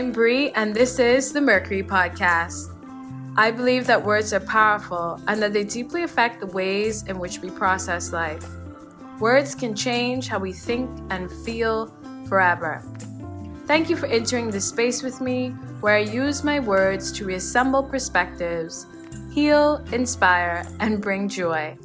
I'm Bree, and this is the Mercury Podcast. I believe that words are powerful and that they deeply affect the ways in which we process life. Words can change how we think and feel forever. Thank you for entering this space with me, where I use my words to reassemble perspectives, heal, inspire, and bring joy.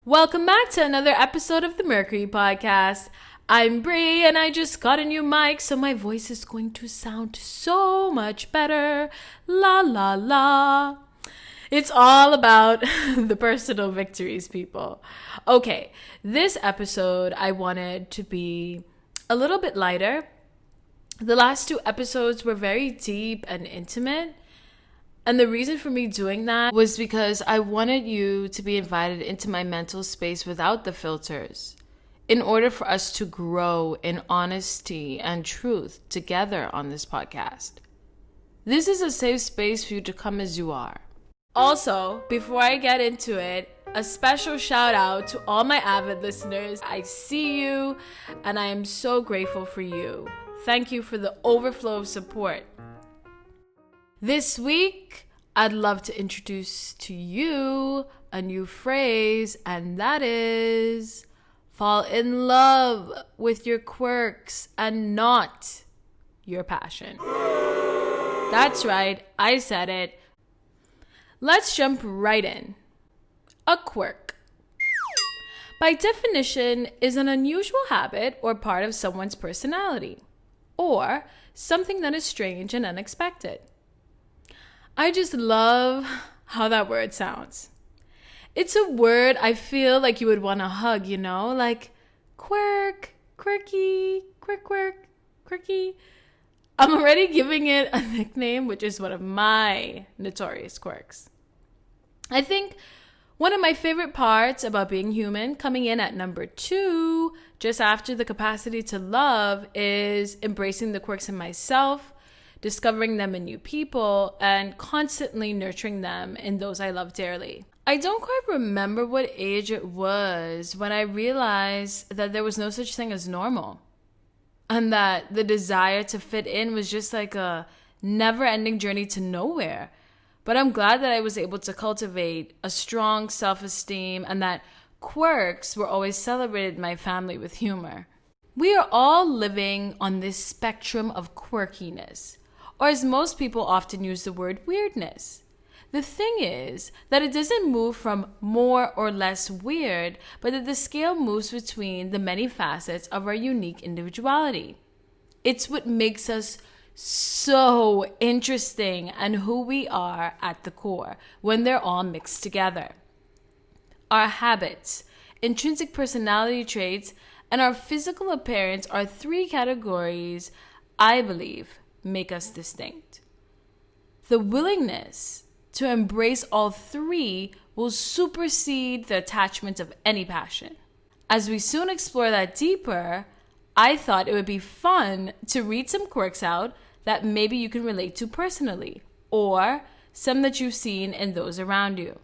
Welcome back to another episode of the Mercury Podcast. I'm Bree, and I just got a new mic, so my voice is going to sound so much better. La la la. It's all about the personal victories, people. Okay, this episode I wanted to be a little bit lighter. The last two episodes were very deep and intimate. And the reason for me doing that was because I wanted you to be invited into my mental space without the filters, in order for us to grow in honesty and truth together on this podcast. This is a safe space for you to come as you are. Also, before I get into it, a special shout out to all my avid listeners. I see you, and I am so grateful for you. Thank you for the overflow of support. This week, I'd love to introduce to you a new phrase, and that is fall in love with your quirks and not your passion. That's right, I said it. Let's jump right in. A quirk, by definition, is an unusual habit or part of someone's personality, or something that is strange and unexpected. I just love how that word sounds. It's a word I feel like you would want to hug, you know? Like quirk, quirky, quirk, quirky. I'm already giving it a nickname, which is one of my notorious quirks. I think one of my favorite parts about being human, coming in at number 2, just after the capacity to love, is embracing the quirks in myself, discovering them in new people, and constantly nurturing them in those I love dearly. I don't quite remember what age it was when I realized that there was no such thing as normal, and that the desire to fit in was just like a never-ending journey to nowhere. But I'm glad that I was able to cultivate a strong self-esteem, and that quirks were always celebrated in my family with humor. We are all living on this spectrum of quirkiness, or as most people often use the word, weirdness. The thing is that it doesn't move from more or less weird, but that the scale moves between the many facets of our unique individuality. It's what makes us so interesting and who we are at the core when they're all mixed together. Our habits, intrinsic personality traits, and our physical appearance are 3 categories I believe make us distinct. The willingness to embrace all 3 will supersede the attachment of any passion. As we soon explore that deeper, I thought it would be fun to read some quirks out that maybe you can relate to personally, or some that you've seen in those around you.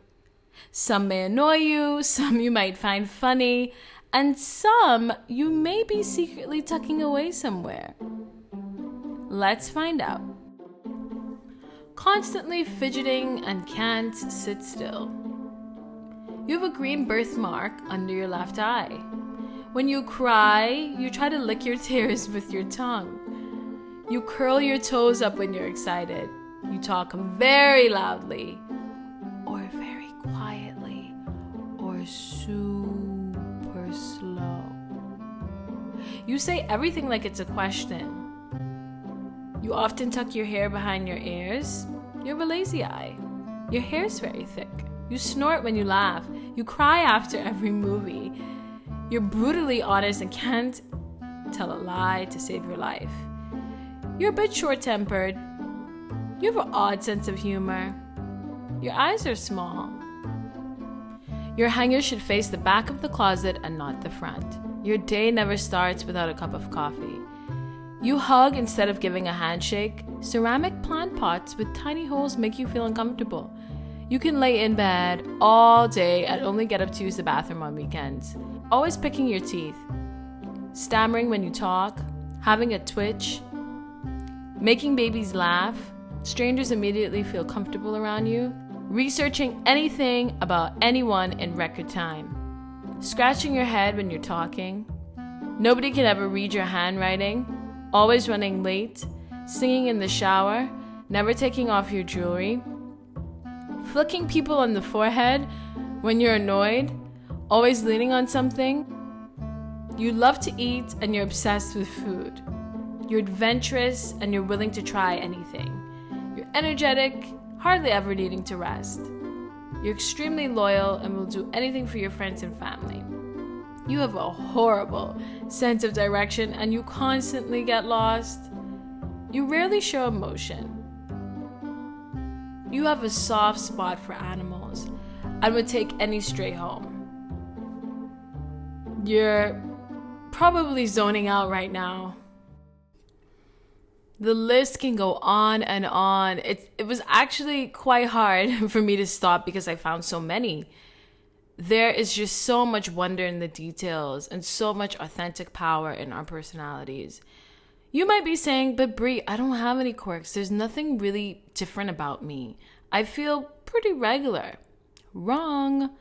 Some may annoy you, some you might find funny, and some you may be secretly tucking away somewhere. Let's find out. Constantly fidgeting and can't sit still. You have a green birthmark under your left eye. When you cry, you try to lick your tears with your tongue. You curl your toes up when you're excited. You talk very loudly, or very quietly, or super slow. You say everything like it's a question. You often tuck your hair behind your ears. You have a lazy eye. Your hair's very thick. You snort when you laugh. You cry after every movie. You're brutally honest and can't tell a lie to save your life. You're a bit short-tempered. You have an odd sense of humor. Your eyes are small. Your hanger should face the back of the closet and not the front. Your day never starts without a cup of coffee. You hug instead of giving a handshake. Ceramic plant pots with tiny holes make you feel uncomfortable. You can lay in bed all day and only get up to use the bathroom on weekends. Always picking your teeth. Stammering when you talk. Having a twitch. Making babies laugh. Strangers immediately feel comfortable around you. Researching anything about anyone in record time. Scratching your head when you're talking. Nobody can ever read your handwriting. Always running late. Singing in the shower. Never taking off your jewelry. Flicking people on the forehead when you're annoyed. Always leaning on something. You love to eat and you're obsessed with food. You're adventurous and you're willing to try anything. You're energetic, hardly ever needing to rest. You're extremely loyal and will do anything for your friends and family. You have a horrible sense of direction and you constantly get lost. You rarely show emotion. You have a soft spot for animals and would take any stray home. You're probably zoning out right now. The list can go on and on. It was actually quite hard for me to stop because I found so many. There is just so much wonder in the details and so much authentic power in our personalities. You might be saying, but Brie, I don't have any quirks. There's nothing really different about me. I feel pretty regular. Wrong.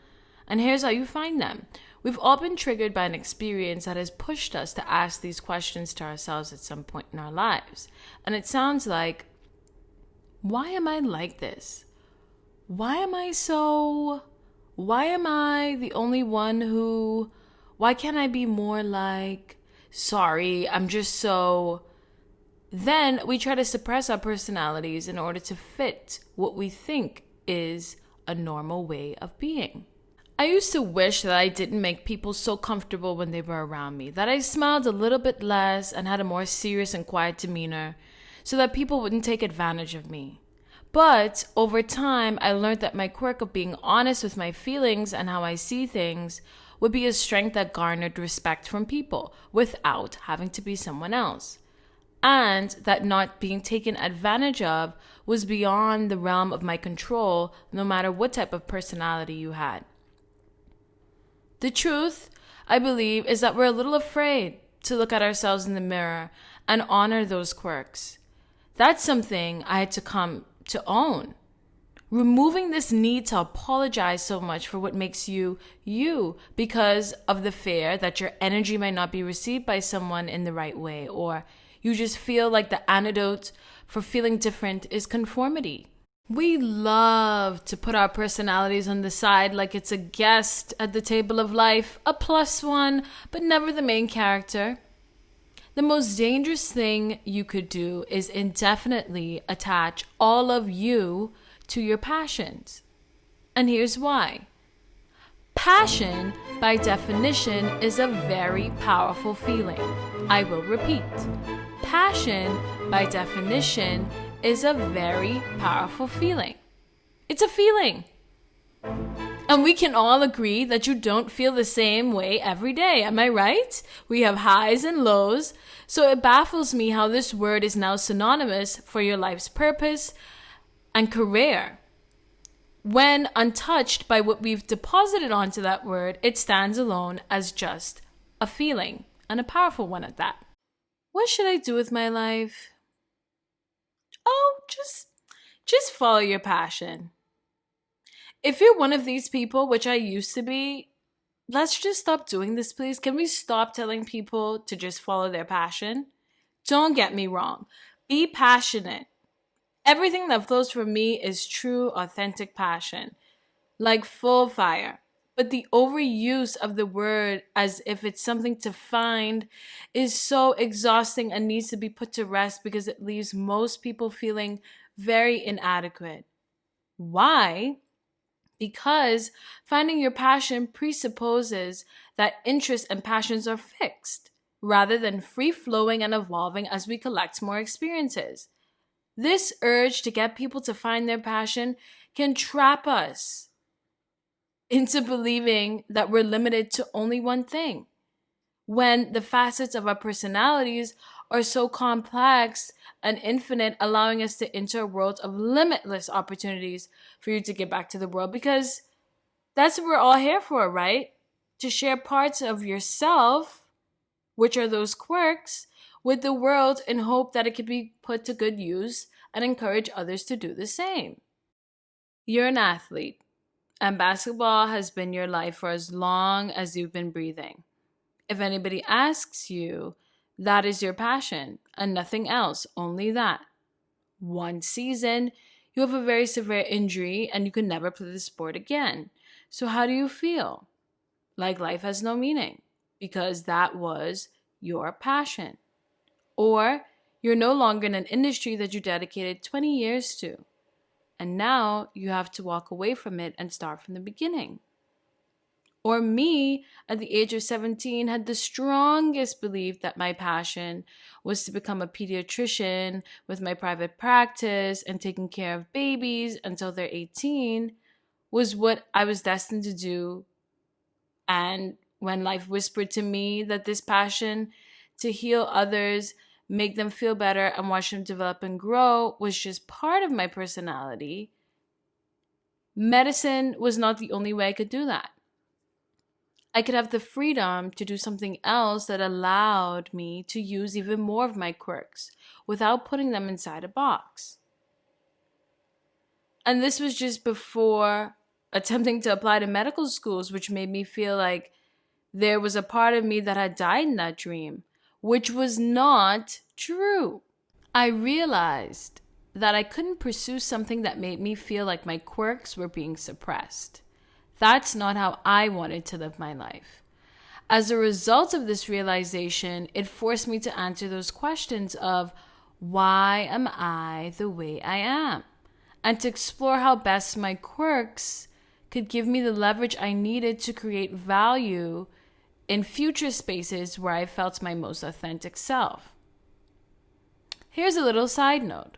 And here's how you find them. We've all been triggered by an experience that has pushed us to ask these questions to ourselves at some point in our lives. And it sounds like, why am I like this? Why am I the only one who, why can't I be more like, sorry, I'm just so... Then we try to suppress our personalities in order to fit what we think is a normal way of being. I used to wish that I didn't make people so comfortable when they were around me, that I smiled a little bit less and had a more serious and quiet demeanor so that people wouldn't take advantage of me. But over time, I learned that my quirk of being honest with my feelings and how I see things would be a strength that garnered respect from people without having to be someone else. And that not being taken advantage of was beyond the realm of my control, no matter what type of personality you had. The truth, I believe, is that we're a little afraid to look at ourselves in the mirror and honor those quirks. That's something I had to come to own. Removing this need to apologize so much for what makes you, you, because of the fear that your energy might not be received by someone in the right way, or you just feel like the antidote for feeling different is conformity. We love to put our personalities on the side like it's a guest at the table of life, a plus one, but never the main character. The most dangerous thing you could do is indefinitely attach all of you to your passions. And here's why. Passion, by definition, is a very powerful feeling. I will repeat. Passion, by definition, is a very powerful feeling. It's a feeling. And we can all agree that you don't feel the same way every day. Am I right? We have highs and lows. So it baffles me how this word is now synonymous for your life's purpose and career. When untouched by what we've deposited onto that word, it stands alone as just a feeling, and a powerful one at that. What should I do with my life? Oh, just follow your passion. If you're one of these people, which I used to be, let's just stop doing this, please. Can we stop telling people to just follow their passion? Don't get me wrong. Be passionate. Everything that flows from me is true, authentic passion, like full fire. But the overuse of the word as if it's something to find is so exhausting and needs to be put to rest because it leaves most people feeling very inadequate. Why? Because finding your passion presupposes that interests and passions are fixed, rather than free-flowing and evolving as we collect more experiences. This urge to get people to find their passion can trap us into believing that we're limited to only one thing, when the facets of our personalities are so complex and infinite, allowing us to enter a world of limitless opportunities for you to get back to the world, because that's what we're all here for, right? To share parts of yourself, which are those quirks, with the world in hope that it could be put to good use and encourage others to do the same. You're an athlete, and basketball has been your life for as long as you've been breathing. If anybody asks you, that is your passion and nothing else, only that. One season, you have a very severe injury and you can never play the sport again. So, how do you feel? Like life has no meaning because that was your passion. Or you're no longer in an industry that you dedicated 20 years to, and now you have to walk away from it and start from the beginning. Or me, at the age of 17, had the strongest belief that my passion was to become a pediatrician with my private practice and taking care of babies until they're 18 was what I was destined to do. And when life whispered to me that this passion to heal others, make them feel better, and watch them develop and grow was just part of my personality, medicine was not the only way I could do that. I could have the freedom to do something else that allowed me to use even more of my quirks without putting them inside a box. And this was just before attempting to apply to medical schools, which made me feel like there was a part of me that had died in that dream, which was not true. I realized that I couldn't pursue something that made me feel like my quirks were being suppressed. That's not how I wanted to live my life. As a result of this realization, it forced me to answer those questions of why am I the way I am? And to explore how best my quirks could give me the leverage I needed to create value in future spaces where I felt my most authentic self. Here's a little side note.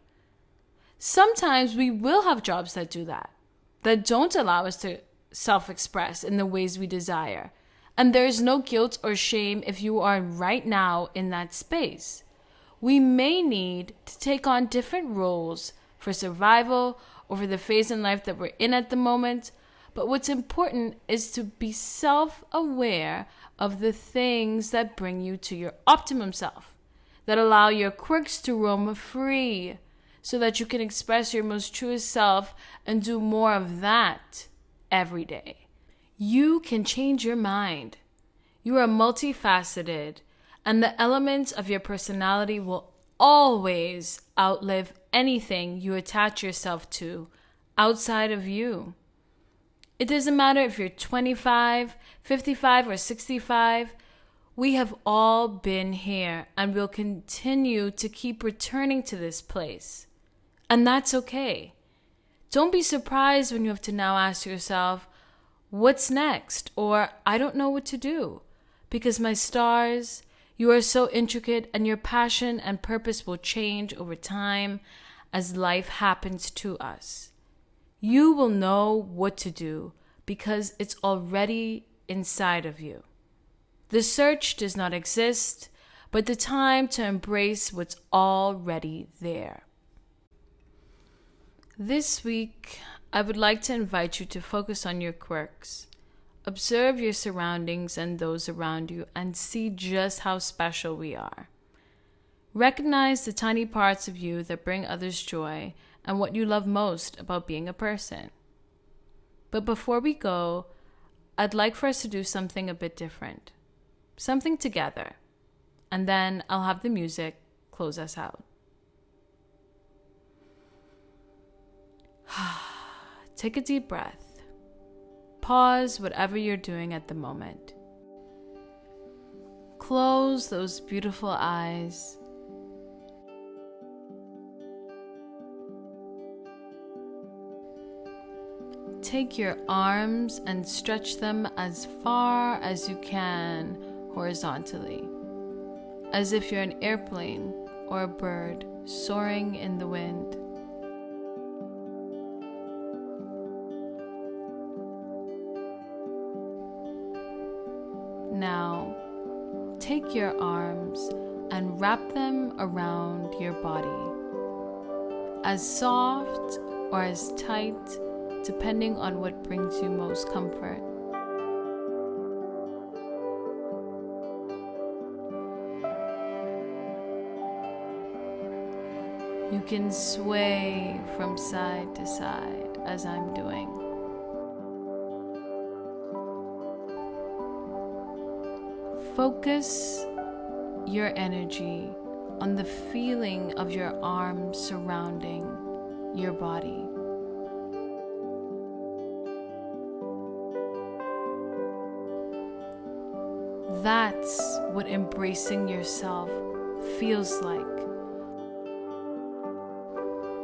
Sometimes we will have jobs that do that don't allow us to self-express in the ways we desire. And there is no guilt or shame if you are right now in that space. We may need to take on different roles for survival or for the phase in life that we're in at the moment. But what's important is to be self-aware of the things that bring you to your optimum self, that allow your quirks to roam free so that you can express your most truest self and do more of that every day. You can change your mind. You are multifaceted, and the elements of your personality will always outlive anything you attach yourself to outside of you. It doesn't matter if you're 25, 55, or 65. We have all been here and will continue to keep returning to this place. And that's okay. Don't be surprised when you have to now ask yourself, what's next? Or I don't know what to do. Because my stars, you are so intricate, and your passion and purpose will change over time as life happens to us. You will know what to do because it's already inside of you. The search does not exist, but the time to embrace what's already there. This week, I would like to invite you to focus on your quirks. Observe your surroundings and those around you and see just how special we are. Recognize the tiny parts of you that bring others joy and what you love most about being a person. But before we go, I'd like for us to do something a bit different. Something together. And then I'll have the music close us out. Take a deep breath. Pause whatever you're doing at the moment. Close those beautiful eyes. Take your arms and stretch them as far as you can horizontally, as if you're an airplane or a bird soaring in the wind. Now, take your arms and wrap them around your body. As soft or as tight, depending on what brings you most comfort. You can sway from side to side as I'm doing. Focus your energy on the feeling of your arms surrounding your body. That's what embracing yourself feels like.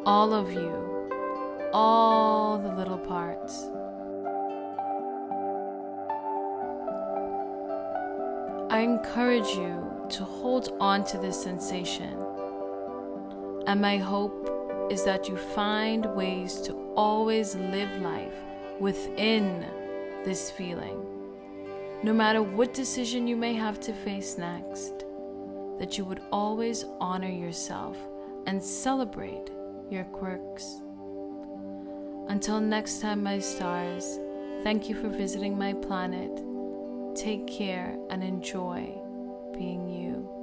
All of you, all the little parts. I encourage you to hold on to this sensation. And my hope is that you find ways to always live life within this feeling. No matter what decision you may have to face next, that you would always honor yourself and celebrate your quirks. Until next time, my stars, thank you for visiting my planet. Take care and enjoy being you.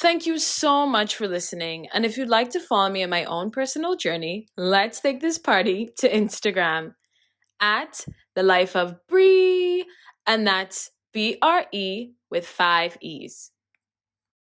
Thank you so much for listening. And if you'd like to follow me on my own personal journey, let's take this party to Instagram at The Life of Bree. And that's BRE with 5 E's.